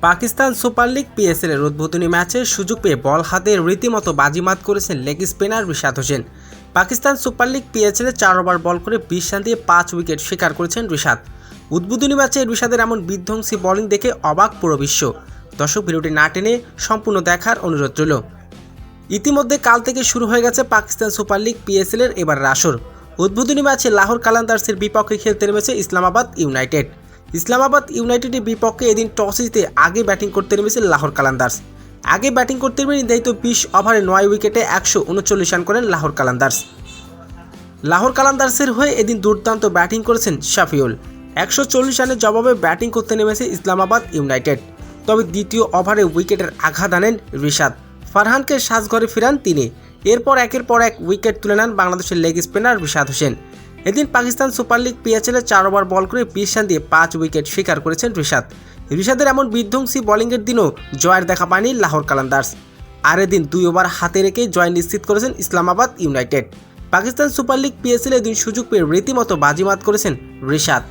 Pakistan super league PSL এর উদ্বোধনী ম্যাচে সুযোগ পেয়ে বল হাতে রীতিমতো বাজিমাত করেছেন leg spinner Rishad Hossain. Pakistan super league PSL এ 4 ওভার বল করে 20 রান দিয়ে 5 উইকেট শিকার করেছেন রিশাদ। উদ্বোধনী ম্যাচে রিশাদের এমন বিধ্বংসী বোলিং দেখে অবাক পুরো বিশ্ব। দর্শক, ভিডিওটি না টেনে সম্পূর্ণ দেখার অনুরোধ রইল। ইতিমধ্যে কাল থেকে শুরু হয়ে গেছে পাকিস্তান সুপার লিগ পিএসএল এর এবারের আসর। উদ্বোধনী ম্যাচে লাহোর কালান্দার্সের বিপক্ষে খেলতে নেমেছে ইসলামাবাদ ইউনাইটেড। ইসলামাবাদ ইউনাইটেডের বিপক্ষে এদিন টস জিতে আগে ব্যাটিং করতে নেমেছে লাহোর কালান্দার্স। আগে ব্যাটিং করতে নেমে নির্ধারিত 20 ওভারে 9 উইকেটে 139 রান করেন লাহোর কালান্দার্স। লাহোর কালান্দার্সের হয়ে এদিন দুর্দান্ত ব্যাটিং করেছেন শাফিউল। 140 রানের জবাবে ব্যাটিং করতে নেমেছে ইসলামাবাদ ইউনাইটেড। তবে দ্বিতীয় ওভারে উইকেটের আঘাত আনেন রিশাদ। ফারহানকে সাজঘরে ফেরান তিনি। এরপর একের পর এক উইকেট তুলে নেন বাংলাদেশের লেগ স্পিনার রিশাদ হোসেন। এদিন পাকিস্তান সুপার লিগ পিএসএল এ 4 ওভার বল করে 20 রান দিয়ে 5 উইকেট শিকার করেছেন রিশাদ। রিশাদের এমন বিধ্বংসী বোলিংয়ের দিনও জয়ের দেখা পায়নি লাহোর কালান্দার্স। আর এদিন 2 ওভার হাতে রেখে জয় নিশ্চিত করেছেন Islamabad united. Pakistan super league PSL এ দিন সুযোগ পেয়ে রীতিমতো বাজিমাত করেছেন রিশাদ।